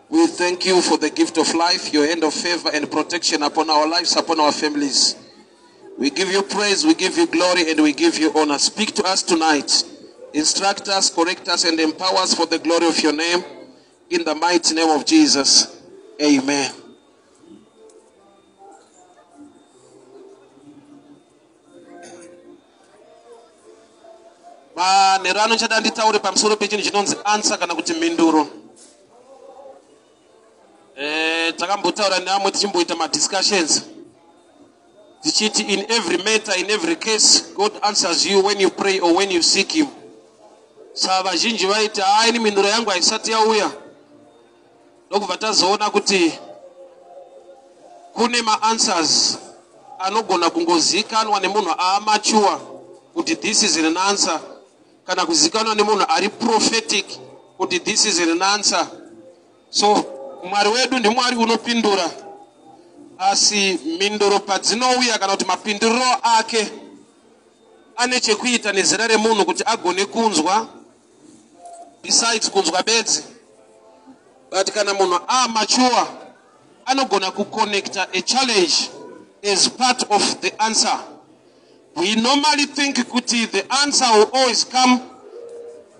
We thank you for the gift of life, your hand of favor and protection upon our lives, upon our families. We give you praise, we give you glory, and we give you honor. Speak to us tonight. Instruct us, correct us, and empower us for the glory of your name. In the mighty name of Jesus. Amen. Nerano chada nditaure pamusoro pechinhu chinonzi answer kana kuti mhinduro. Takambotaura neamwe tichimboita madiscussions. Tichiti in every matter, in every case, God answers you when you pray or when you seek him. Saka vazhinji vaiti ini mhinduro yangu haisati yauya. Ndokubva tazoona kuti kune ma-answers anogona kungozikanwa nemunhu amature kuti this is an answer, kana kuzikanwa nemunhu ari prophetic kuti this is an answer. So Mwari wedu ndi Mwari unopindura, asi mhinduro padzinouya kana kuti mapinduriro ake ane chekuita nezera remunhu kuti agone kunzwa, besides kunzwa bedzi. But kana munhu mature anogona kuconnecta a challenge as part of the answer. We normally think kuti the answer will always come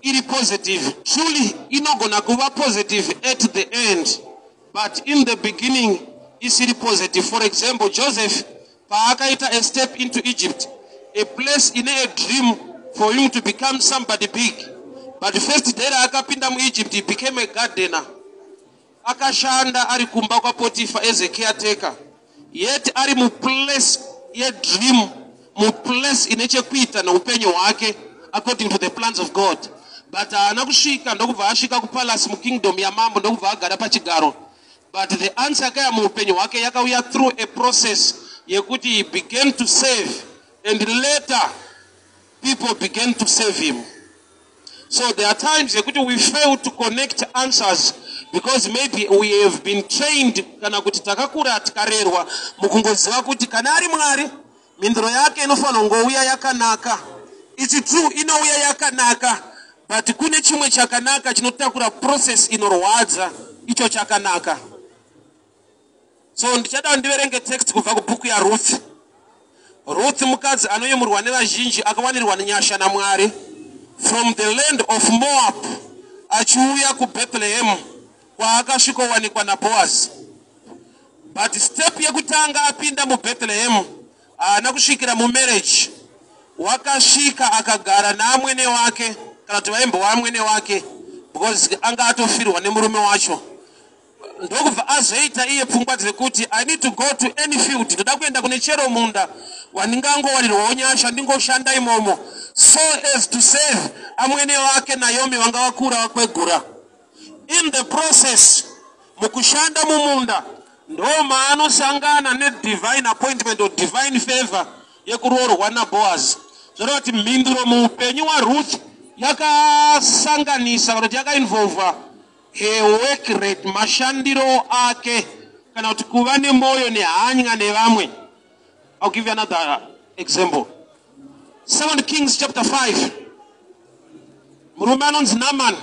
iri positive. Truly inogona kuva positive at the end, but in the beginning isiri positive. For example, Joseph paakaita a step into Egypt, a place in a dream for him to become somebody big. But first day akapinda mu Egypt, he became a gardener. Akashanda ari kumba kwa Potiphar as a caretaker. Yet ari mu place ye dream, mu place inechekuita na upenyo wake according to the plans of God. But anakushika ndokubva ashika ku palace mu kingdom ya mambo ndokubva agara pachigaro. But the answer kaya mu upenyo wake yakauya through a process yekuti he began to save, and later people began to save him. So there are times yekuti we fail to connect answers because maybe we have been trained kana kuti takakura tikarerwa mukungoziva kuti kana ari Mwari mhinduro yake inofanira ngouya yakanaka. It's true inouya yakanaka, but kune chimwe chakanaka chinotakura process inorwadza icho chakanaka. So ndichada ndiverenge text kubva kubhuku ya Ruth. Ruth mukadzi anoyemurwa nevazhinji akawanirwa nenyasha naMwari from the land of Moab achiuya ku Bethlehem kwaakasvikowanikwa naBoaz. But step yekutanga apinda mu Bethlehem haana kusvikira mu marriage. Wakasvika akagara naamwene wake kana kuti vaimbo vaamwene wake because anga atofirwa nemurume wacho. Ndokubva azoita iye pfungwa dzekuti I need to go to any field, ndoda kuenda kune chero munda wandingangowanirwawo nyasha ndingoshanda imomo so as to save amwene wake Naomi vanga vakura vakwegura. In the process mukushanda mumunda ndo maanosangana ne divine appointment or divine favor yekuroorwa naBoaz. Zvoreva kuti mhinduro muupenyu waRuth yakasanganisa kana kuti yakainvolva her work rate, mashandiro ake kana kuti kuva nemoyo nehanya nevamwe. I'll give you another example. 2 Kings chapter 5. Murume anonzi Naaman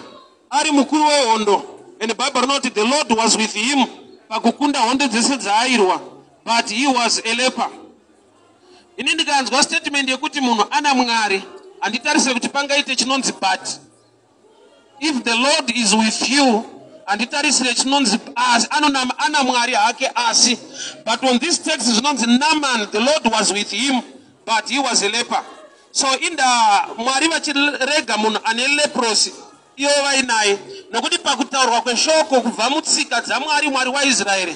ari mukuru wehondo, and the Bible notes the Lord was with him pakukunda hondo dzese dzaairwa, but he was a leper. Ini ndikanzwa statement yekuti munhu ana Mwari anditarisire kuti pangaite chinonzi but. If the Lord is with you anditarisire chinonzi as ana Mwari hake asi, but on this text chinonzi Naaman the Lord was with him but he was a leper. So inda Mwari vachirega munhu ane leprosy iyo vainaye nokuti pakutaurwa kweshoko kubva mutsika dzaMwari, Mwari waIsraeri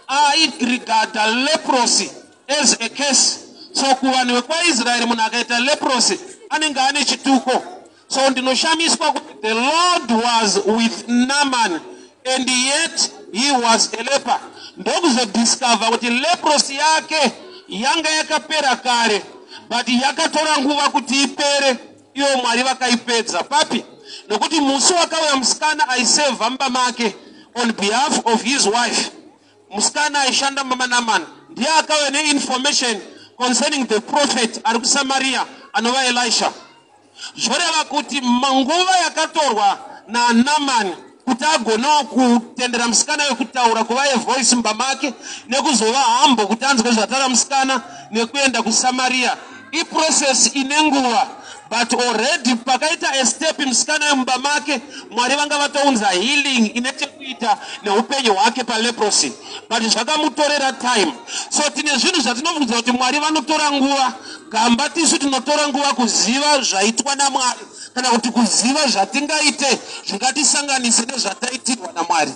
airegarda leprosy as a case. So kuvanhu vekwaIsraeri munhu akaita leprosy anenge ane chituko. So ndinoshamiswa kuti the Lord was with Naaman and yet he was a leper. Ndokuzodiscover kuti leprosy yake yanga yakapera kare, but yakatora nguva kuti ipere, iyo Mwari vakaipedza. Papi nokuti musi wakauya musikana aisevha mumba make on behalf of his wife. Musikana aishanda mama Naaman ndiye akauya neinformation concerning the prophet ari kuSamaria anova Elisha. Zvoreva kuti manguva yakatorwa naNaaman kutagona kutendera musikana wekutaura kuva yevoice mumba make nekuzova hambo kuti anzwe zvataura musikana nekuenda kuSamaria. Iprocess ine nguva, but already pakaita a step musikana wemumba make Mwari vanga vatounza healing ine chekuita neupenyu hwake paleprosy, but zvakamutorera time. So tine zvinhu zvatinobvunza kuti Mwari vanotora nguva, gamba tisu tinotora nguva kuziva zvaitwa naMwari kana kuti kuziva zvatingaite zvingatisanganise nezvataitirwa naMwari.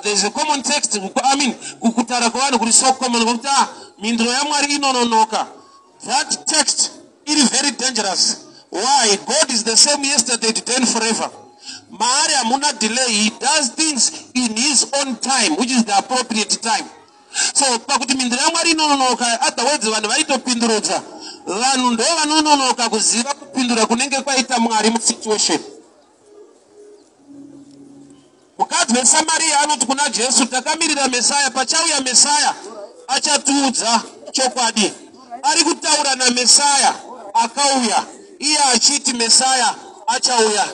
There's a common text, I mean, kukutara kwavanhu kuri so common kuti mhinduro yaMwari inononoka. That text is very dangerous. Why? God is the same yesterday, today, and forever. Mwari hamuna delay. He does things in his own time, which is the appropriate time. So pakuti mhinduro yaMwari inononoka, otherwise vanhu vaitopindurodza. Vanhu ndo vanononoka kuziva kupindura kunenge kwaita Mwari musituation. Mukadzi weSamaria anoti kuna Jesu, takamirira Mesaya, pachauya Mesaya achatiudza chokwadi. Ari kutaura naMesaya akauya, iye achiti Mesaya achauya.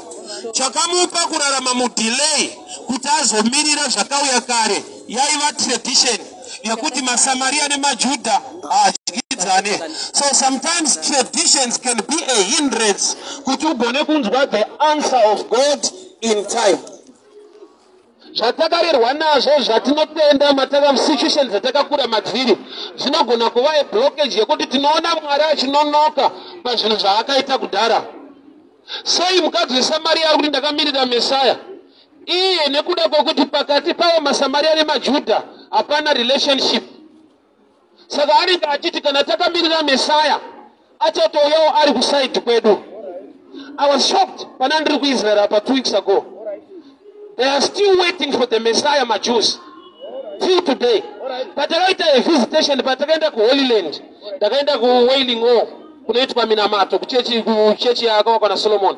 Chakamupa kurarama mudelay kuti azomirira zvakauya kare yaiva tradition yekuti maSamaria nemaJudha adyidzane. So sometimes traditions can be a hindrance kuti ugone kunzwa the answer of God in time. Zvatakarerwa nazvo zvatinotenda mataka situation dzatakakura madziri zvinogona kuva a blockage yekuti tinoona Mwari achinonoka pazvinhu zvaakaita kudhara. Sei mukadzi weSamaria ari kuti ndakamirira Mesaya? Iye nekuda kwokuti pakati pavo maSamaria nemaJudha hapana relationship. Saka anenge achiti kana takamirira Mesaya achatouyawo ari kusaidi kwedu. I was shocked pana ndiri kuIsrael apa 2 weeks ago. They are still waiting for the Messiah, my Jews, till today. But they are a visitation, but they are Holy Land. They are wailing all. Kunaitwa Minamato, kuchechi ya kwa Solomon.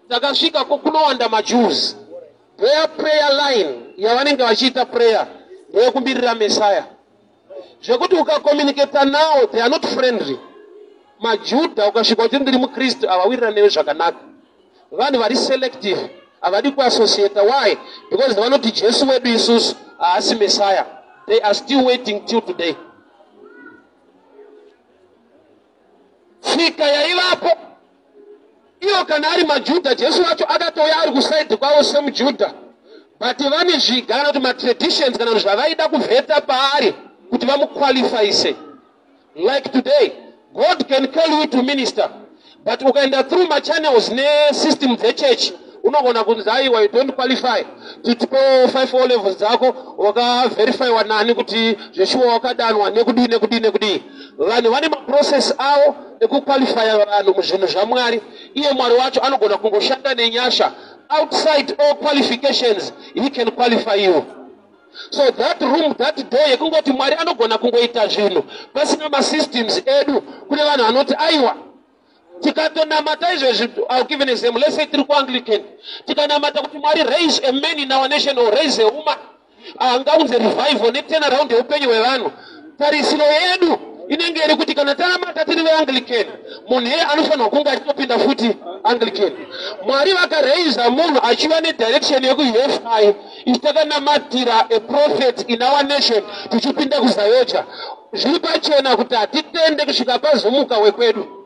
Takashika kukunoanda my Jews. Their prayer line, ya waninga wachita prayer, they kumbirira Messiah. Jokuti uka communicate now, they are not friendly. Majuda ukashika kuti ndiri muKristu avawirira newe zvakanaka. Vanhu vari selective. Avadi kuassociate. Why? Because they want to Jesu wedu isusu haasi Messiah. They are still waiting till today. Fika yaivapo iyo kana ari maJudha Jesu wacho akatoya ari kusaidi kwavo semuJudha. But vane zviga kana kuti matraditions kana zvavaida kuvheta paari kuti vamuqualifyise. Like today, God can call you to minister, but ukaenda through my channels ne system dzechurch unogona kunzi aiwa you don't qualify titipo 5 O levels dzako wakaverify wanani kuti zveshuwa wakadanwa nekudii. Vanhu vane maprocess avo ekuqualify vanhu muzvinhu zvaMwari. Iye Mwari wacho anogona kungoshanda nenyasha outside all qualifications. He can qualify you. So that room, that door yekungoti Mwari anogona kungoita zvinhu pasina masystems edu. Kune vanhu vanoti aiwa tikatonamata izvezvi. I'll give an example. Let's say tiri kuAnglican tikanamata kuti Mwari raise a man in our nation or raise a woman, ngaunze revival netena around yeupenyu hwevanhu. Tarisiro yedu inenge iri kuti kana tanamata tiri veAnglican munhu iye anofanirwa kunge achitopinda futi Anglican. Mwari vakareisa munhu achiva nedirection yekuUFI itakanamatira a prophet in our nation tichipinda kuZayoja. Zviri pachena kuti hatitende kusvika pazumuka wekwedu.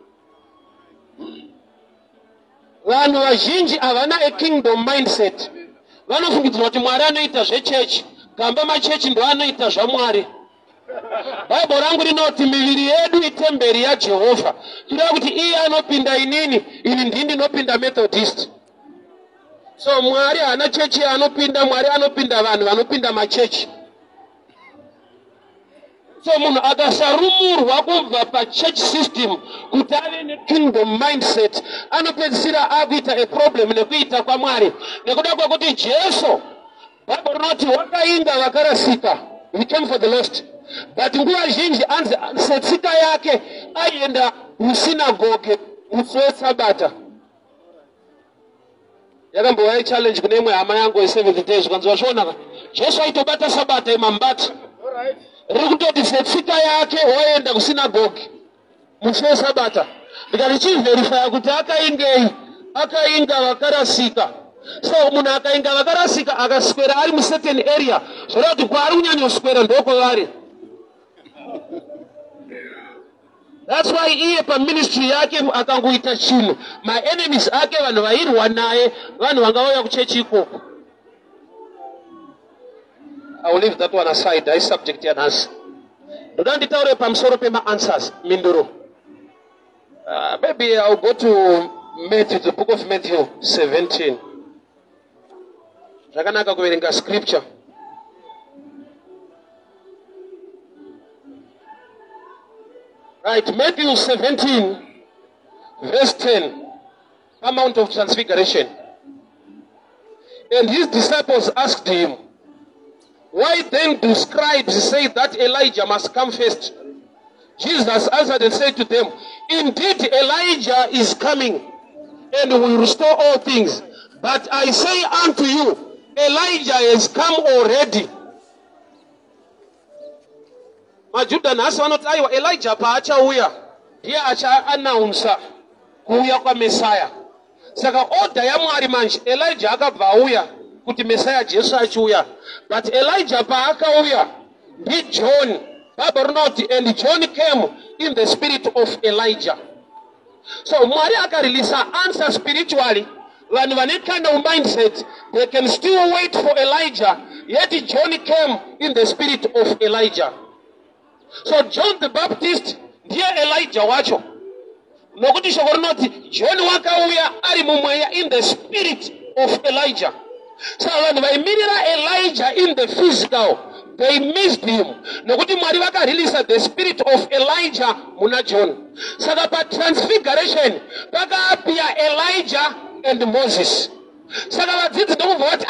Vanhu vazhinji havana a kingdom mindset. Vanofungidzira kuti Mwari anoita zvechechi, gamba machechi ndo anoita zvaMwari. Bhaibheri rangu rinoti miviri yedu itemberi yaJehovha. Tinoda kuti iye anopinda inini ndini ndinopinda Methodist. So Mwari hana chechi anopinda, Mwari anopinda vanhu vanopinda machechi. So munhu akasarumurwa kubva pachurch system kuti ave nekingdom mindset anopedzisira akuita a problem nekuita kwaMwari. Nekuda kwekuti Jesu, Bhaibheri rinoti wakainga vakarasika. He came for the lost. But nguva zhinji anzi setsika yake aienda musinagoge musi weSabata. Yakambova challenge kune imwe hama yangu ye7 days kanzi wazviona Jesu aitobata Sabata imambata. Riri kutoti setsika yake waenda kusinagoge musi weSabata. Ndikati chiverify kuti akaingei akainga vakarasika. So munhu akainga vakarasika akaswera ari mucertain area zvoreva kuti kwaari kunyanyoswera ndokwavari. That's why iye paministry yake akangoita chinhu maenemies ake vanhu vairwa naye vanhu vangauya kuchechi ikoko. I will leave that one aside. I subject yanhasi. Ndoda nditaure pamusoro pema-answers Minduro. Maybe I'll go to Matthew, the book of Matthew 17. Zvakanaka kuverenga scripture. Right, Matthew 17, verse 10, Mount of Transfiguration. And his disciples asked him, why then do scribes say that Elijah must come first? Jesus answered and said to them, indeed Elijah is coming and will restore all things. But I say unto you, Elijah has come already. Majuda nasi vanoti aiwa Elijah paachauya ndiye acha-announce kuuya kwaMesaya. Saka order yaMwari manje Elijah akabva auya kuti Mesaya Jesu achiuya. But Elijah paakauya ndi John, Bible not, and John came in the spirit of Elijah. So Mwari akareleasa answer spiritually. Vanhu vane kind of mindset, they can still wait for Elijah, yet John came in the spirit of Elijah. So John the Baptist ndiye Elijah wacho. Nokuti shoko rinoti John wakauya ari mumweya in the spirit of Elijah. So vanhu vaimirira Elijah in the physical, they missed him. Nokuti Mwari vakareleasa the spirit of Elijah muna John. Saka patransfiguration pakaapia Elijah and Moses. Saka vadzidzi ndokubva vati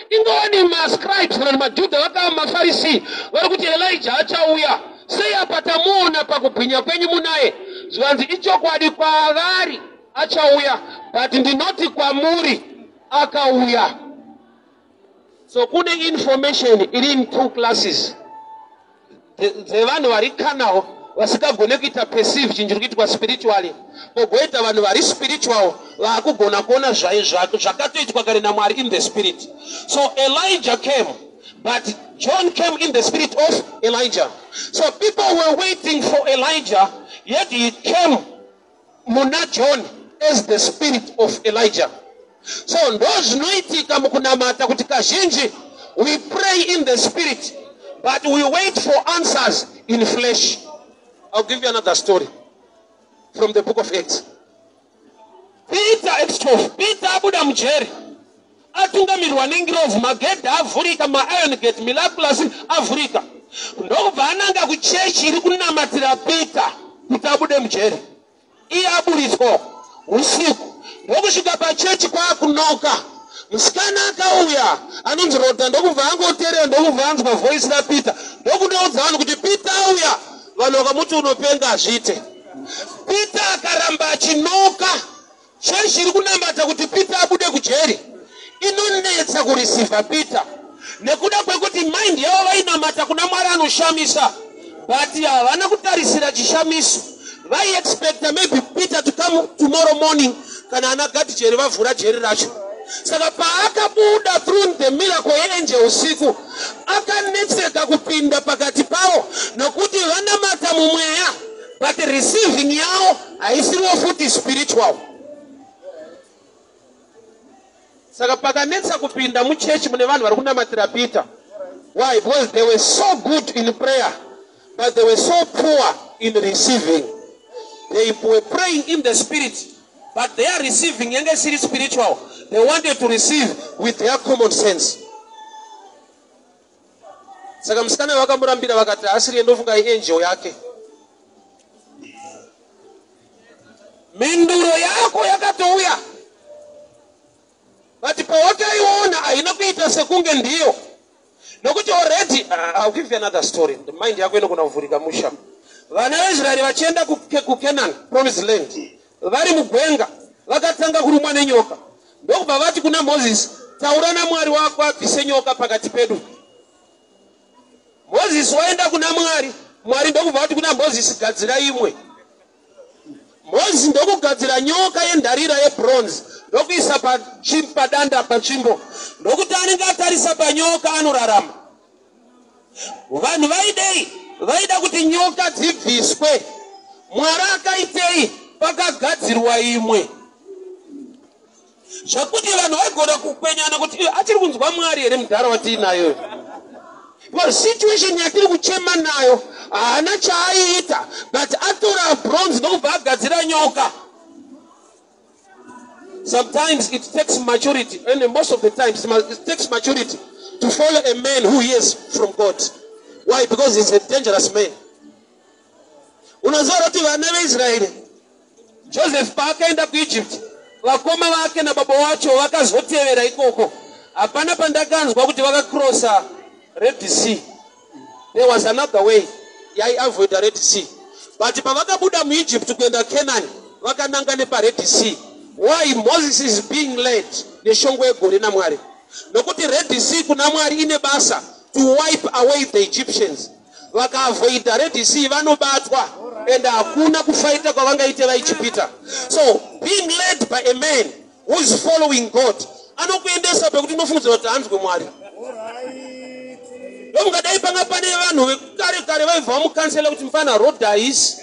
ingoni mascribes kana maJudha vakava maFarisi vari kuti Elijah achauya. Sei apa tamuona pakubwinya kwenyu munaye zvanzi ichokwadi kwavari achauya, but ndinoti kwamuri akauya. So kune information iri in two classes. Dzevanhu vari carnal vasikagone kuita perceive chinhu chiri kuitwa spiritually, pogoita vanhu vari spiritual vaakugona kuona zvakatoitwa kare naMwari in the spirit. So Elijah came, but John came in the spirit of Elijah. So people were waiting for Elijah, yet he came muna John as the spirit of Elijah. So ndozvinoitika mukunamata kuti kazhinji we pray in the spirit, but we wait for answers in flesh. I'll give you another story from the book of Acts. Peter Acts 12. Peter abuda mujeri atungamirwa nengirovu, magedhi avhurika, mairon gate miraculous avhurika. Ndokubva ananga kuchechi iri kunamatira Peter kuti abude mujeri. Iye aburitswa usiku. Ndokusvika pachechi kwaakunoka, musikana akauya anonzi Rota. Ndokubva angoteerera, ndokubva anzwa voice raPeter. Ndokunoudza vanhu kuti Peter auya. Vanhu vakamuti unopenga azviite. Peter akaramba achinoka. Chechi iri kunamata kuti Peter abude kujeri inonetsa kureceive Peter, nekuda kwekuti mind yavo vainamata kuna Mwari anoshamisa, but havana kutarisira chishamiso. Vai expect maybe Peter to come tomorrow morning kana ana gati jeri vavhura jeri racho. Saka paakabuda through the miracle yeangel usiku, akanetseka kupinda pakati pavo nokuti vanamata mumweya, but receiving yavo haisiwo futi spiritual. Saka pakanetsa kupinda muchechi mune vanhu vari kunamatira Peter. Why? Because they were so good in prayer, but they were so poor in receiving. They were praying in the spirit, but they are receiving yange siri spiritual. They wanted to receive with their common sense. Saka musikana vakamurambira vakati asiri endofunga angel yake. Minduro yako yakatouya. But pawakaiona haina kuita sekunge ndiyo. Nokuti already, I'll give you another story. The mind yako inogona kuvhurika musha. Vana veIsraeri vachienda kuCanaan, promised land. Vari mugwenga, vakatanga kurumwa nenyoka. Ndokubva vati kuna Moses, taura naMwari wako abvise nyoka pakati pedu. Moses waenda kuna Mwari, Mwari ndokubva vati kuna Moses, gadzira imwe. Moses ndokugadzira nyoka yendarira yebronze. ndokuisa padanda panzvimbo ndokuti anenge atarisa panyoka anorarama. Vanhu vaidei vaida kuti nyoka dzibviswe. Mwari akaitei pakagadzirwa imwe zvakuti vanhu vaigona kukwenyana kuti atiri kunzwa Mwari here mudhara watinayo. Situation yatiri kuchema nayo haana chaaiita, but atora bronze ndokubva agadzira nyoka. Sometimes it takes maturity, and most of the times it takes maturity to follow a man who hears from God. Why? Because he's a dangerous man. Unazoa kuti vana veIsraeri, Joseph paakaenda kuEgypt, vakoma vake nababa wacho vakazotevera ikoko. Hapana pandakanzwa kuti vakakrosa Red Sea. There was another way. Yai avoid the Red Sea. But pavakabuda muEgypt kuenda Canaan, vakananga nepaRed Sea. Why? Moses is being led neshongwe yegore naMwari. Nokuti Red Sea kuna Mwari ine basa to wipe away the Egyptians. Vakaavoid the Red Sea vanobatwa and hakuna kufaita kwavangaite vaichipita. So being led by a man who is following God anokuendesa pekuti unofungidzira kuti hanzwe Mwari. Ndomungadai panga pane vanhu vekare kare vaibva mukansela kuti mufana road is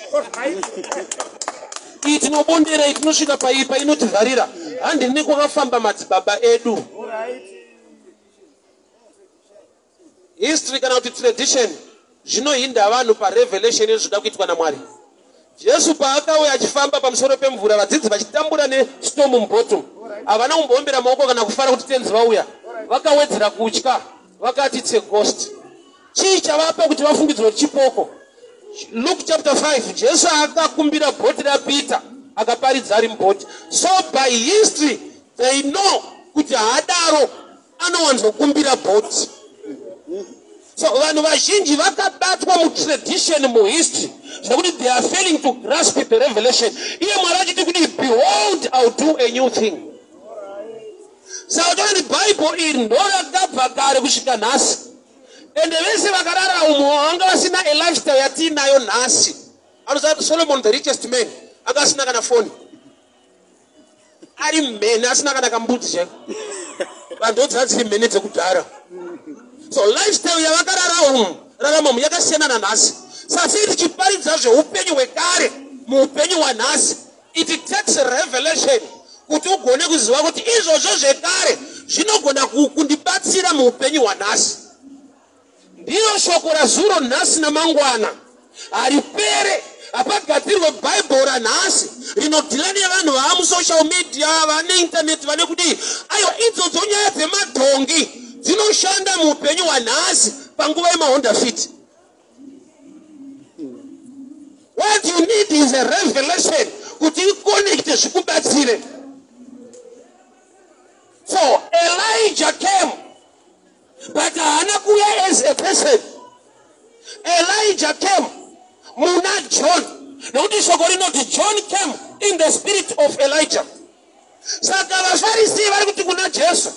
iyi tinobondera iyi tinosvika paipa inotivharira handini kwakafamba madzibaba edu. History kana kuti tradition zvinohinda vanhu parevelation yezvinoda kuitwa naMwari. Jesu paakauya achifamba pamusoro pemvura, vadzidzi vachitambura nestorm mubottom, havana kumboombera maoko kana kufara kuti tenzi vauya. Vakawedzera kutya, vakati it's a ghost. Chii chavapa kuti vafungidzwa kuti chipoko? Luke chapter 5, Jesu akakumbira bhoti raPeter akaparidza ari mubhoti. So by history they know kuti haadaro anowanzokumbira bhoti. So vanhu vazhinji vakabatwa mutradition muhistory zvekuti they are failing to grasp the revelation. Iye Mwari achiti kuti behold I'll do a new thing. Saka kuti Bible iri ndorakabva kare kusvika nhasi. Ende vese vakarara umo vanga vasina a lifestyle yatinayo nhasi. Anoziva Solomon the richest man anga asina kana foni. Ari mhene asina kana kambudzi cheko. Vanhu ndodziri mhene dzekudhara. So lifestyle yavakarara umo raramo yakasiyana nanhasi. Sasi tichiparidza zveupenyu hwekare muupenyu hwanhasi. It takes a revelation kuti ugone kuziva kuti izvozvo zvekare zvinogona kundibatsira muupenyu hwanhasi. Ndiro shoko razuro nhasi namangwana. Haripere hapagadzirwe Bible ranhasi rinodhila nevanhu vamusocial media vane internet vane kudii. Aiwa idzodzo nyaya dzemadhongi dzinoshanda muupenyu hwanhasi panguva yemahonda fit. What you need is a revelation kuti ikonekte zvikubatsire. So Elijah came, but haana kuuya as a person. Elijah came muna John. Nokuti shoko rinoti John came in the spirit of Elijah. Saka vaFarisi vari kuti kuna Jesu,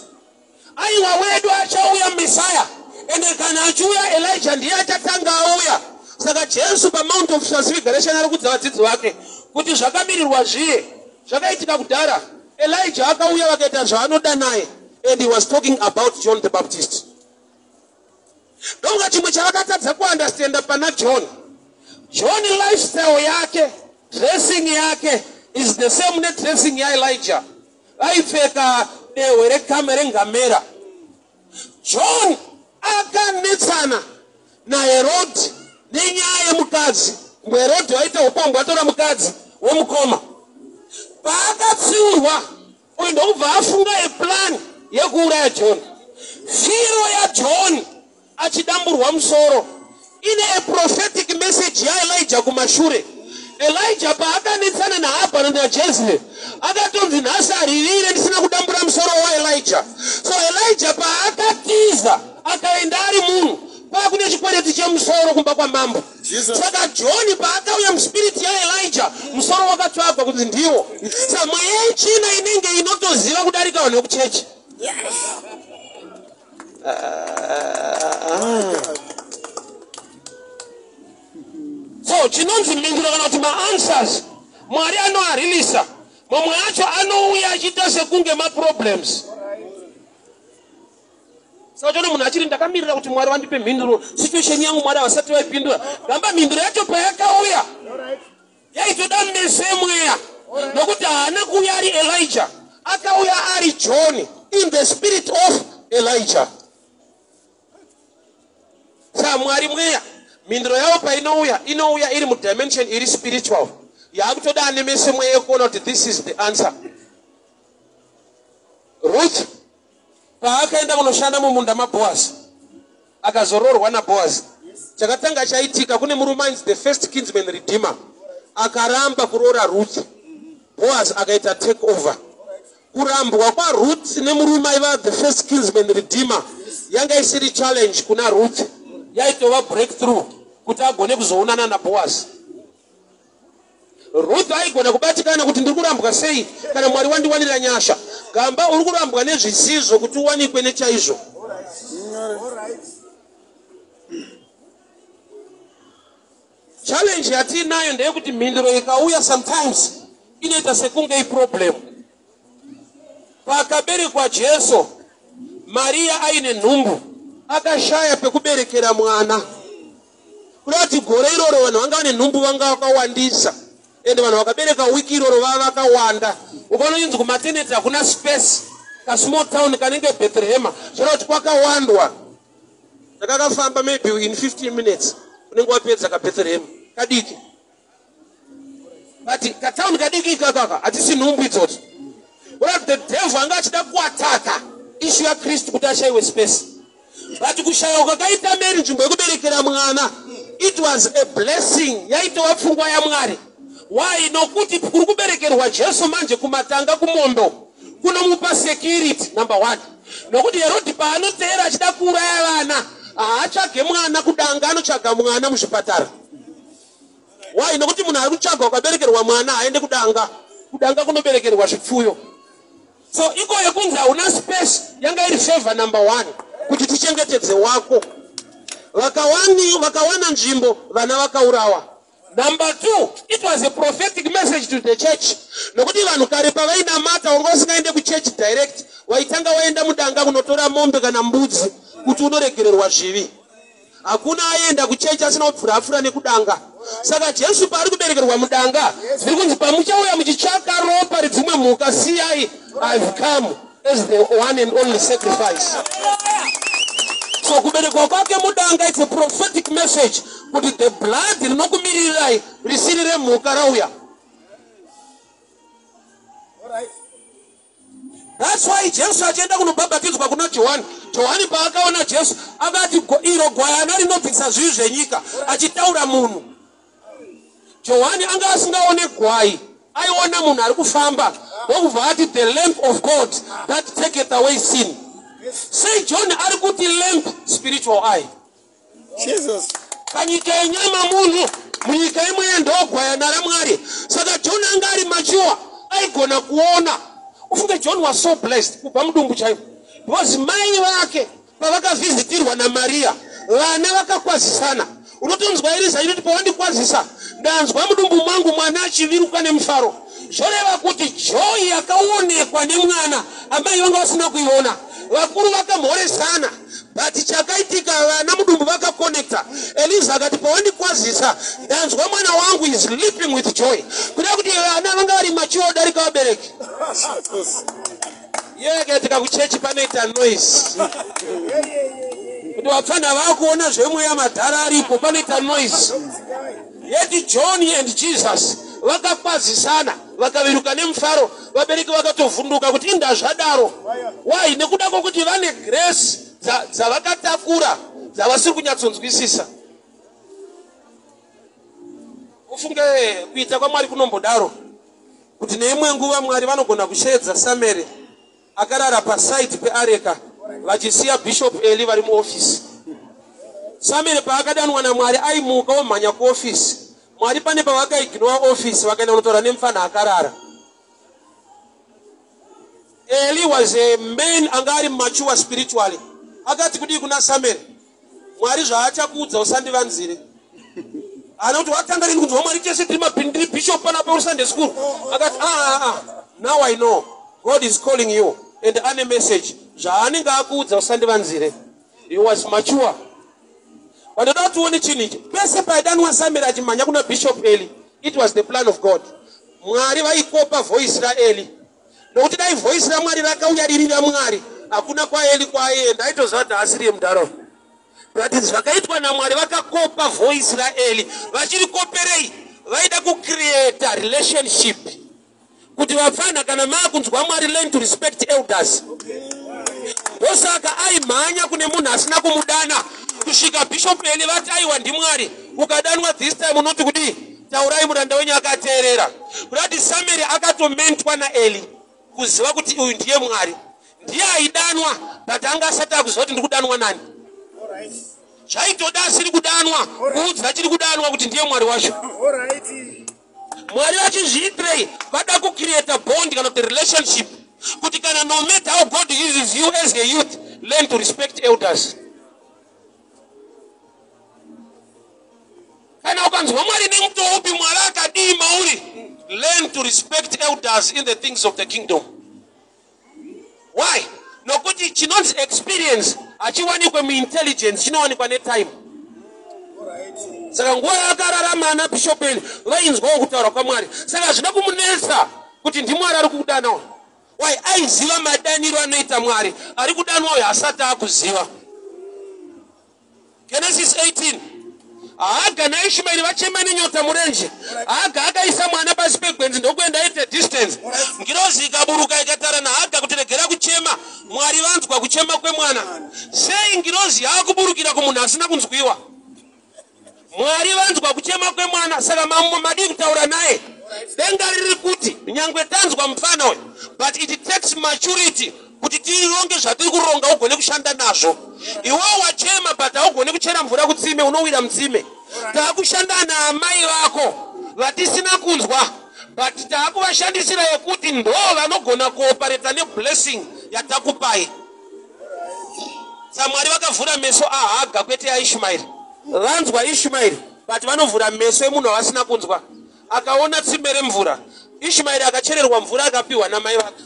aiwa wedu achauya Messiah, ende kana achiuya Elijah ndiye achatanga auya. Saka Jesu paMount of Transfiguration ari kuudza vadzidzi vake kuti zvakamirirwa zviye zvakaitika kudhara. Elijah akauya vakaita zvaanoda naye, and he was talking about John the Baptist. Ndonga chimwe chavakatadza kuunderstanda pana John. John lifestyle yake, dressing yake is the same net dressing ya Elijah. Aipfeka dehwe rekamere ngamera. John akanetsana naHerodhi nenyaya yemukadzi. Herodhi waita upombwe atora mukadzi womukoma. Paakatsiurwa uyu ndokubva afunga eplan yekuuraya John. Firo yaJohn achidamburwa musoro ine a prophetic message yaElijah kumashure. Elijah paakanetsana naAhabhari naJezebheri akatonzi nhasi aririre ndisina kudambura musoro waElijah. So Elijah paakatiza akaenda ari munhu paakune chikwereti chemusoro kumba kwamambo. Saka John paakauya muspiriti yaElijah musoro wakatsvagwa kuti ndiwo. Saka mweya yechina inenge inotoziva kudarika vanhu vekuchechi. So chinonzi mhinduro kana kuti maanswers Mwari anoarilisa Momwe acho anouya achita sekunge ma-problems. Saka munhu achiri ndakamirira kuti Mwari wandipe mhinduro, situation yangu Mwari havasati vaipindura. Gamba mhinduro yacho payakauya yaitoda mese mweya, nokuti haana kuuya ari Elijah, akauya ari John in the spirit of Elijah. Saka Mwari mweya, mhinduro yavo inouya iri mudimension iri spiritual. Yakutoda ane mese mweya ekuona kuti this is the answer. Ruth paakaenda kunoshanda mumunda maBoaz, akazororwa naBoaz, chakatanga chaitika, kune murume the first kinsman redeemer akaramba kuroora Ruth, Boaz akaita take over. Kurambwa kwaRuth nemurume aiva the first kinsman redeemer yanga isiri challenge kuna Ruth, yaitova breakthrough kuti agone kuzoonana naBoaz. Ruth aigona kubatikana kuti ndiri kurambwa sei kana Mwari wandiwanira nyasha. Gamba uri kurambwa nezvisizvo kuti uwanikwe nechaizvo. Challenge yatinayo ndeyekuti mhinduro ikauya sometimes inoita sekunge iproblem. Pakaberekwa Jesu, Maria aine nhumbu, akashaya pekuberekera mwana. Kuti gore iroro vanhu vanga vane nhumbu vanga vakawandisa, ende vanhu vakabereka wiki iroro vava vakawanda. Ukanonzi kumaternity hakuna space, ka small town kanenge Bethlehem, zvino kuti kwakawandwa. Ndakakafamba maybe in 15 minutes unenge wapedza ka Bethlehem kadiki. But ka town kadiki ikakaka hatisi nhumbu idzodzo. What the devil anga achida kuataka issue ya Kristu kuti ashaiwe space. But kushaya kwakaita Mary nzvimbo yekuberekera mwana, it was a blessing, yaitova pfungwa yaMwari. Why? Nokuti kuri kuberekerwa Jesu manje kumatanga kumondo kunomupa security number 1. Nokuti Herodi paanoteera achida kuuraya vana haatsvage mwana kudanga, anotsvaga mwana muzvipatara. Why? Nokuti munhu ari kutsvaga ukaberekerwa mwana haende kudanga. Kudanga kunoberekerwa zvipfuyo. So iko yekunzi hauna space yanga iri favor number 1 kuti tichengetedze wako. Vakawana nzvimbo vana vakaurawa. Number 2, it was a prophetic message to the church. Nokuti vanhu kare pavainamata wanga usingaende kuchurch direct, waitanga waenda mudanga kunotora mombe kana mbudzi kuti unoregererwa zvivi. Hakuna aenda kuchurch asina kupfura nekudanga. Saka Jesu paari kuberekerwa mudanga, zviri kunzi pamuchauya muchitsvaka ropa redzimwe mhuka, siyai, I've come as the one and only sacrifice. So kuberekwa kwake mudanga, it's a prophetic message kuti the blood rinokumirirai risirire mhuka rauya. That's why Jesu achienda kunobhabhatidzwa kuna Johani. Johani paakaona Jesu akati iro gwayana rinobvisa zvivi zvenyika, achitaura munhu. Johani anga asingaone gwai, aiona munhu ari kufamba, ndokubva ati the lamp of God that taketh away sin. Say John ari kuti lamp, spiritual eye. Jesus. Panyika yenyama munhu, munyika imwe ndogwayana raMwari. Saka John anga ari mature, aigona kuona. Ufunge John was so blessed kubva mudumbu chaipo. Because mai vake pavakavizitirwa naMaria, vana vakakwazisana. Unotonzwa iriza inoti pawandikwazisa ndanzwa mudumbu mwangu mwana achiviruka nemufaro. Zvoreva kuti joy yakaonekwa nemwana amai vanga vasina kuiona. Vakuru vakamhoresana, but chakaitika vana mudumbu vakakonekta. Eliza akati pawandikwazisa ndanzwa mwana wangu is leaping with joy. Kuda kuti vana vanga vari mature darika vabereki. Yekatika kuchechi panoita noise. Kuti vapfana vakuona zvemwe yamadhara aripo panoita noise. Yeti John and Jesus vakakwazisana, vakaviruka nemufaro, vabereki vakatovhunduka kuti indazvadaro. Why? Nekuda kwokuti vane grace dzavakatakura dzavasiri kunyatsonzwisisa. Ufunge kuita kwaMwari kunombodaro kuti neimwe nguva Mwari vanogona kusheedza Samuel akarara pasite peareka vachisiya Bishop Eli vari muofisi. Samuel paakadanwa naMwari aimuka omhanya kuofisi. Mwari pane pavakaignore office vakaenda kunotaura nemufana akarara. Eli was a man anga ari mature spiritually. Akati kudii kuna Samuel, Mwari zvaachakuudza usandivanzire. Ana kuti watanga rini kunzwa Mwari chese tiri mabhindiri bishop pana pa Sunday school. Akati Now I know God is calling you. And any message, he was mature. But I don't want to change. Bishop Eli. It was the plan of God. Mwari vaikopa voice ra Eli. Nokuti dai voice ra Mwari rakauyarira Mwari. Hakuna kwa Eli kwa yenda. Aitozati asiri mdaro. But zvakaitwa naMwari vakakopa voice ra Eli. Vachiri koperei. Vaida ku create a relationship. Kuti vafana kana makunzwa Mwari learn to respect elders. Osaka aimhanya kune munhu asina kumudana. Kusvika Bishop Eli vati aiwa ndiMwari. Ukadanwa this time unoti kuti taurai muranda wenyu akateerera. Kuti Samuel akatomentwa naEli kuziva kuti uyu ndiye Mwari. Ndiye aidanwa but anga asati akuziva kuti ndikudanwa nani. Zvaitoda asiri kudanwa kuudza achiri kudanwa kuti ndiye Mwari wacho. Mwari vachizviitirei vada kucreate a bond kana kuti relationship kuti kana no matter how God uses you as a youth, learn to respect elders. Kana ukanzwa Mwari nemutopi Mwari akadii mauri, learn to respect elders in the things of the kingdom. Why? Nokuti chinonzi experience achiwanikwe muintelligence chinowanikwa netime. Saka nguva yakararama ana Bishop Eli vainzwawo kutaura kwaMwari. Saka zvina kumunesa kuti ndiMwari ari kudanawo. Why? Aiziva madaniro anoita Mwari. Ari kudanwa uyo asati akuziva. Genesis 18. Haga naIshmaeri vachema nenyota murenje. Haga akaisa mwana pasi pegwenzi ndokuenda aite distance. Ngirozi ikaburuka ikatara naHaga kuti regera kuchema. Mwari vanzwa kuchema kwemwana. Sei ngirozi yakuburukira kumunhu asina kunzwiwa. Mwari vanzwa kuchema kwemwana. Saka madi kutaura naye. Denga riri kuti nyangwe tanzwa mfana uyu. But it takes maturity kuti tironge zvatiri kuronga ugone kushanda nazvo. Iwe wachema but haugone kuchera mvura kutsime unowira mutsime. Taakushanda naamai vako vatisina kunzwa but taakuvashandisira yekuti ndo vanogona kuoperata neblessing yatakupai. Samwari vakavhura meso aHaga kwete aIshmaeri. Vanzwa Ishmaeri but vanovhura meso emunhu avasina kunzwa. Akaona tsime remvura. Ishmaeri akachererwa mvura akapiwa namai vake.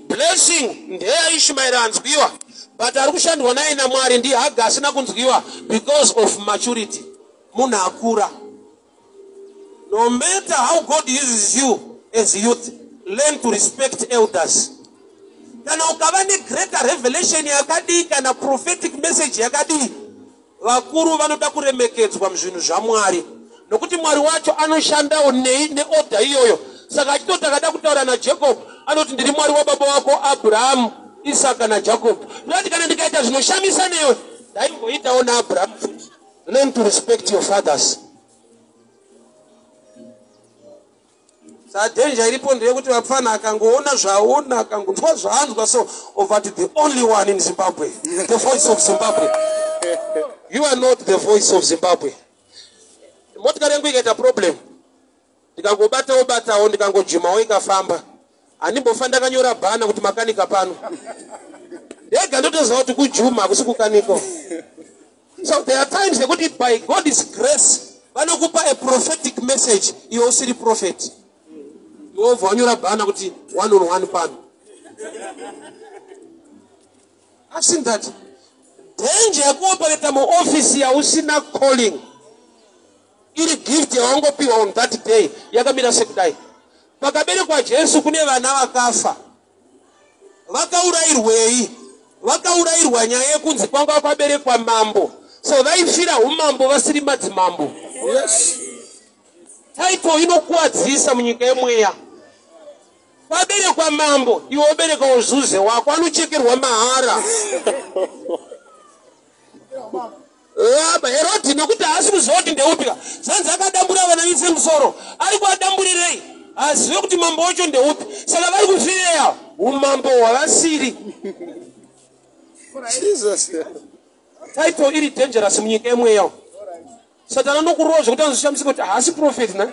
Blessing ndeyaIshmaeri anzwiwa but ari kushandwa naye naMwari ndiHaga asina kunzwiwa because of maturity. Munhu akura. No matter how God uses you as youth, learn to respect elders. Kana ukava ne greater revelation yakadii kana prophetic message yakadii, vakuru vanoda kuremekedzwa muzvinhu zvaMwari. Nokuti Mwari wacho anoshandawo neorder iyoyo. Saka achitoti akada kutaura naJacob anoti ndiri Mwari wababa wako Abraham, Isaka naJacob. Ndati kana ndikaita zvinoshamisa newe ndaingoitawo naAbraham futi. Learn to respect your fathers. Sa danger iripo ndeyekuti vapfana akangoona zvaona akangonzwa zvaanzwa so ovati the only one in Zimbabwe, the voice of Zimbabwe. You are not the voice of Zimbabwe. Motikari yangu ikaita problem. Ndikangobatawo ndikangojumawo ikafamba. Handimbofa ndakanyora bhana kuti makanika pano. Ndega ndotoziva kuti kujuma hakusi kukaniko. So there are times that by God's grace, vanokupa a prophetic message. You also the prophet. You ovanyura bana kuti 1-on-1 pan. I've seen that. Danger yakuoperate mu office ya usina calling. Ili gift yawangopiwa on that day yakamira sekudai. Pakabere kwa Jesu kune vana vakafa. Vakaurairwa nyaya yekunzi kwanga kwaberekwa mambo. So vaifira umambo vasiri madzimambo. Yes. Title inokuwadzisa munyika yemweya. Kwaberekwa mambo, iwe obereka uzuze wako anochekerwa mahara. Herodi nokuti haasi kuziva kuti ndeupika. Zanzi akadambura vana vise musoro. Ari kuadamburirei. Azive kuti mambo wacho ndeupi. Saka vari kufireya umambo hwavasiri. Jesus. Title iri dangerous munyika yemweya. Satana nokurova zvekuti anozoshamisa kuti haasi prophet na.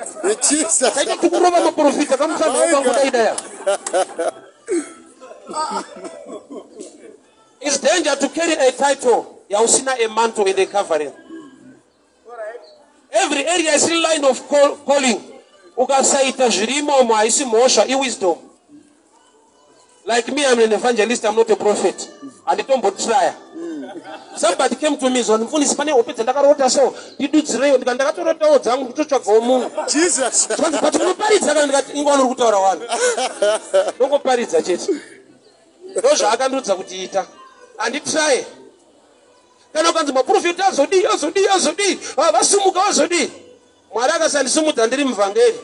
Taita tukurova maprofita akamutsamba wakangodaidaya. It's danger to carry a title yausina a mantle in the covering. Every area is in line of calling. Ukasaita zvirimo haisi mhosva, wisdom. Like me, I'm an evangelist, I'm not a prophet. And it don't try. Somebody came to me, so I'm fully Spanish, open, and I wrote a show. You do it's real, and I got to write out, I'm to check for moon. Jesus. But you Paris, I got in one route or one. Don't go Paris, that's it. Those are going to eat. And it try. Then I got my prophet, so D, Vasumuka, so D. Maragas and Sumut and Dream Vangel.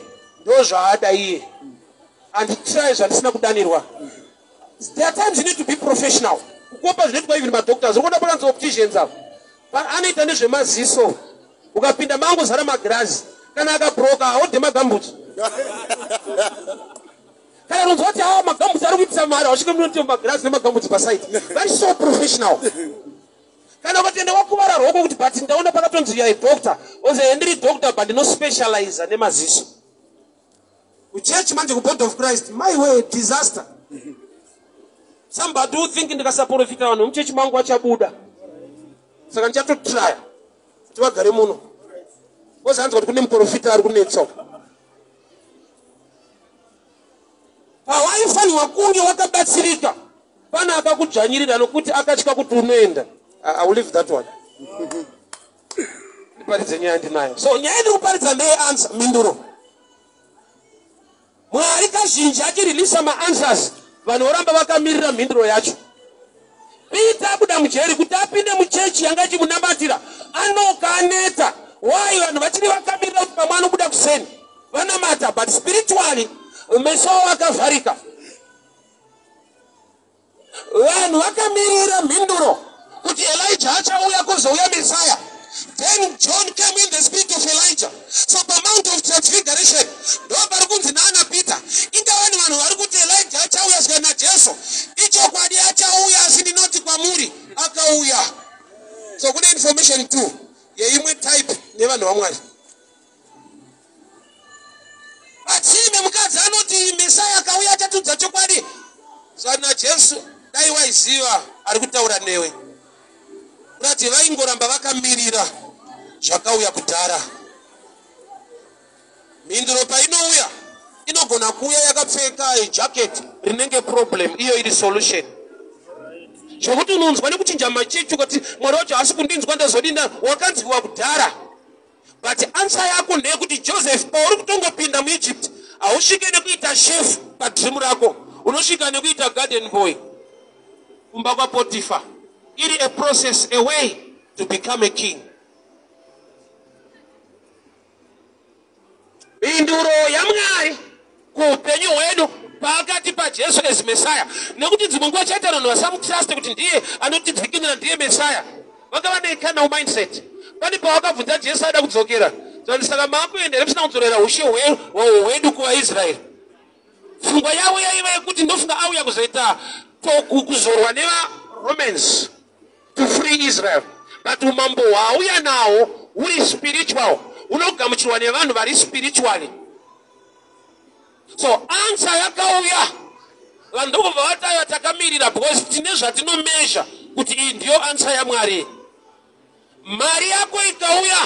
Those are the and it tries and it's not done. There are times you need to be professional. Even my doctors, what about opticians? But I need to know my sister. Who got pinned the mangoes and my grass. Can I get broke out the Magambut? Can I what how my gums are with some or she come to my grass and my gums beside? That is so professional. Can I get the walk over a robot, but in the other patrons, you are a doctor. Was a Henry doctor, but no specialize and name as this. We church man to the point of Christ. My way, disaster. Somebody who thinking the support of it on church man watch a Buddha. So I'm just to try. To a Garimuno. What's answer to him for a fit or good so? Why you find what a bad silica? Panaka could Janiri and put Akachka to name. I will leave that one. But it's a denial. So, Yadu parts and they answer Minduro. Mwarika shinjaji release my answers. Vanoramba vakamirira mhinduro yacho. Peter buda mujeri kuti apinde muchechi yangachi munamatira. Anokaneta. Why vanhu vachiri vakamirira kuti pamwe anobuda kuseni. Vanamata but spiritually meso vakavharika. Vanhu vakamirira mhinduro kuti Elijah achauya kuzouya Messiah. Then John came in the spirit of Elijah. So the Mount of Transfiguration, nobody could deny Peter. In the one who could Elijah, Achauya is going to Jesus. Each of the Achauya is in the Nautic Mamuri, Akauya. So good information too. Yeah, you might type, never know what. But see, Memukazano, Messiah, Kauya to the Chopadi. So not Jesus, that way, see you are good out and anyway. Rati vaingo rambavaka mirira zvakauya kudhara mhinduro painouya inogona kuuya yakapfeka jacket rinenge problem iyo iri solution zvokuti unonzwa nekuchinja machechi kuti mwari wacho asi kundinzwa ndazodinda wakanziwa kudhara but answer yako ndeyekuti Joseph pauri kutongopinda muEgypt hausvike nekuita chef padream rako unosvika nekuita garden boy kumba kwaPotiphar. It is a process, a way to become a king. Induro yamngai kupenyu wedu pakati pa Jesu as Messiah. Nekuti dzimungu achatana vasamutrust kuti ndiye anotidzikinira ndiye Messiah. Vakava nekana mindset. Pani pavakabvunza Jesu ada kudzokera. Saka makuendera musina kudzorera ushe hwedu kuvaIsraeri. Pfungwa yavo yaiva yekuti ndofunga auya kuzoita kuzorwa nevaRomans to free Israel. But umambo wauya nawo uri spiritual. Unogamuchirwa nevanhu vari spiritually. So answer yakauya. Vanhu ndokubva vataiva takamirira because tine zvatinomeasure kuti iyi ndiyo answer yaMwari. Mari yako ikauya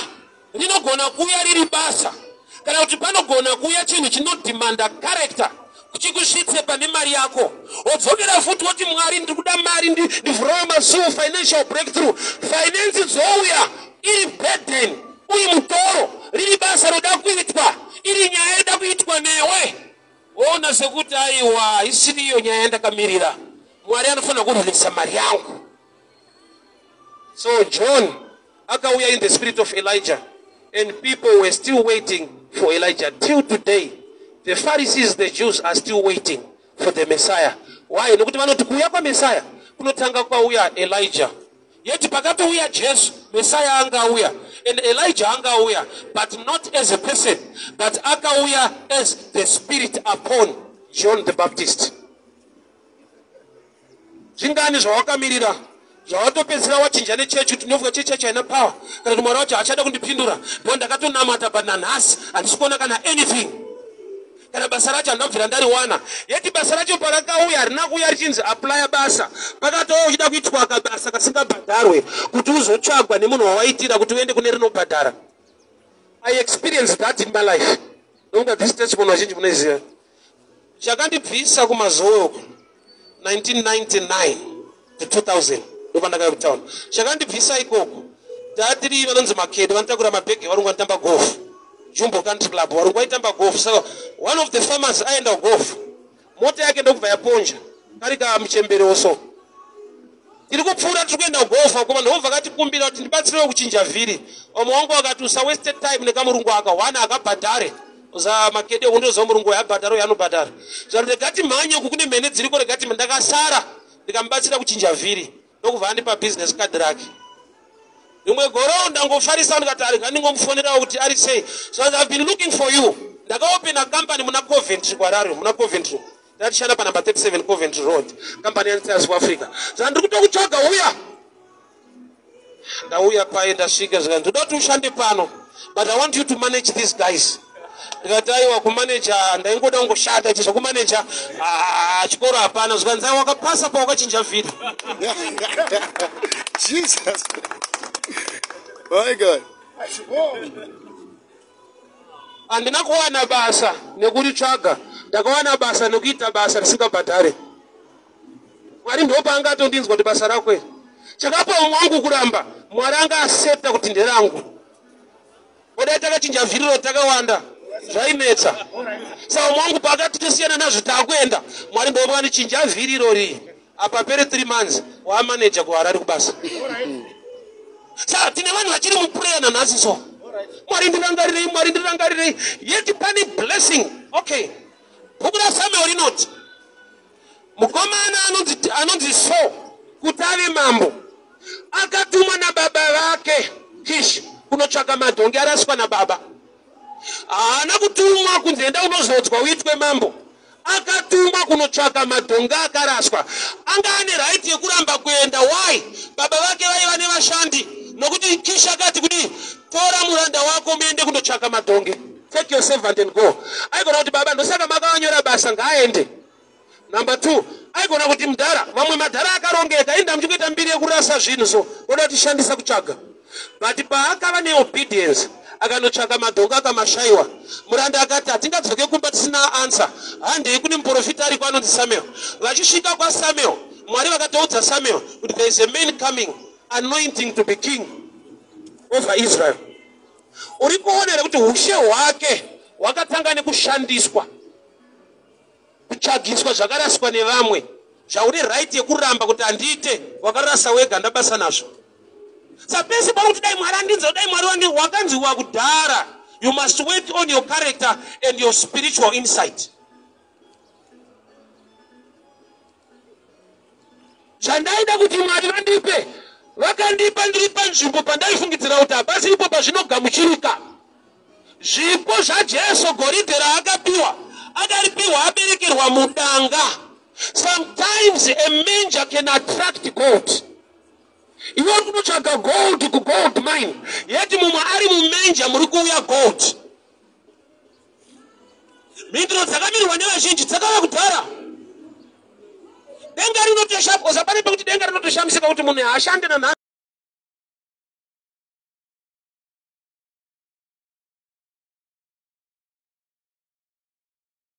rinogona kuuya riri basa. Kana kuti panogona kuuya chinhu chinodimanda character. Kuchikusvitse pane mari yako. Wodzokera futi woti Mwari ndiri kuda mari ndivhurawo masuwo financial breakthrough. Finance dzouya iri burden. Uyu mutoro riri basa roda kuitwa. Iri nyaya yoda kuitwa newe. Woona sekuti aiwa isiri iyo nyaya yandakamirira. Mwari anofanira kurwisa mari yangu. So John akauya in the spirit of Elijah, and people were still waiting for Elijah till today. The Pharisees, the Jews, are still waiting for the Messiah. Why? Nokuti vanoti kuuya kwa Messiah kunotanga kwauya Elijah. Yet pakatouya Jesu, Messiah angauya, and Elijah angauya, but not as a person, but akauya as the Spirit upon John the Baptist. Zvingani zvawakamirira zvawatopedzera wachinja nechechi kuti ndinofunga chechi haina power kana kuti Mwari wacho achada kundipindura ndipo ndakatonamata but nanhasi handisi kuona kana anything. Kana basa racho handabvira ndariwana. Yeti basa racho parakauya harina kuuya richinzi apply basa. Pakatouya uchida kuitwa kabasa kasingabhadharwe kuti uzotsvagwa nemunhu wawaitira kuti uende kune rinobhadhara. I experienced that in my life. Nokuda this testimony vazhinji munoiziva. Chakandibvisa kumazowe uku 1999 to 2000 ndopandakaya kutauna chakandibvisa ikoko tatiri vanonzi makede vanotakura mabhegi varungu vanotamba golf Jumbo Country Club varungu vaitamba golf. Saka one of the farmers aenda golf, mota yake ndokubva yaponja kari kamuchemberewo so tiri kupfuura tiri kuenda golf akoma ndobva akatikumbira kuti ndibatsirewo kuchinja vhiri. Omwe wangu akati usa wasted time nekamurungu akawana akabhadhare za makede undoza murungu yabhadhara yanobhadhara zvaro regati mhanye uku kune mhene dziriko regati ndakasara ndikamubatsira kuchinja vhiri ndokubva andipa business card rake. Rimwe goro ndangofarisa ndikati ari ngandingomufonera kuti ari sei so I've been looking for you. Ndakaopen a company muna Coventry kwararo muna Coventry ndatishanda pa number 37 Coventry Road company ya South Africa. So ndiri kutokutsvaga uya ndauya paye ndasvika zvika ndoda kuti ushande pano but I want you to manage these guys. Ndikati aiwa kumanager ndaingoda kungoshanda chizvo kumanager chikoro hapana zvikanzi aiwa wakapasa pa wakachinja vhiri. Jesus. My God. Andina kuwana basa nekuritsvaga ndakawana basa nekuita basa risingabhadhare. Mwari ndopa angatondinzwa kuti basa rakwe chakapa mwangu kuramba Mwari anga accepta kuti nderangu odai takachinja vhiriro takawanda zvainetsa saka mwangu pakati tosiyana nazvo takuenda Mwari ndopa vanichinja vhiriro rii apa pere 3 months wamanager kuharari kubasa. Saka tine vanhu vachiri muprayer nanhasi so Mwari ndirangarirei yeti pane blessing. Okay, bhuku raSamuel rinoti mukomana anonzi Saul kuti ave mambo akatumwa nababa vake Kishi kunotsvaka madhongi araswa nababa. Haana kutumwa kunzi enda unozodzwa uitwe mambo, akatumwa kunotsvaka madhongi akaraswa. Anga ane right yekuramba kuenda. Why? Baba vake vaiva nevashandi nokuti Kishi akati kuti tora muranda wako muende kundotsvaka madhongi, take your servant and go. Aigona kuti baba ndosaka makavanyora basa ngaaende. Number 2, aigona kuti mudhara vamwe madhara akarongeka inda muchikuita mbiri yekurasa zvinhu so oda kuti shandisa kutsvaga. But paakava neobedience akanotsvaka madhongi akamashayiwa, muranda akati hatingadzoke kumba tisina answer, handei kune muprofita ariko anonzi Samuel. Vachisvika kwaSamuel Mwari vakatoudza Samuel kuti there is a man coming anointing to be king over Israel. Uri kuonera kuti ushe hwake hwakatanga nekushandiswa kutsvagiswa zvakaraswa nevamwe zvauri right yekuramba kuti handiite wakarasa wega ndabasa nazvo. Sapesi pano kuti dai Mwari andinza dai Mwari wakanziwa kudhara. You must work on your character and your spiritual insight. Zvandaida kuti Mwari vandipe vakandipa ndiri panzvimbo pandaifungidzira kuti hapasi ipo pazvinogamuchirika. Zvipo zvaJesu goridhe raakapiwa akaripiwa aberekerwa mudanga. Sometimes a manger can attract gold. Iwe uri kunotsvaga gold kugold mine yeti mumwe ari mumenja muri kuuya gold. Mhinduro dzakamirwa nevazhinji dzakava kudhara. Denga rinotoshamisa kuti denga rinotoshamisa kuti munhu haashande nanhasi.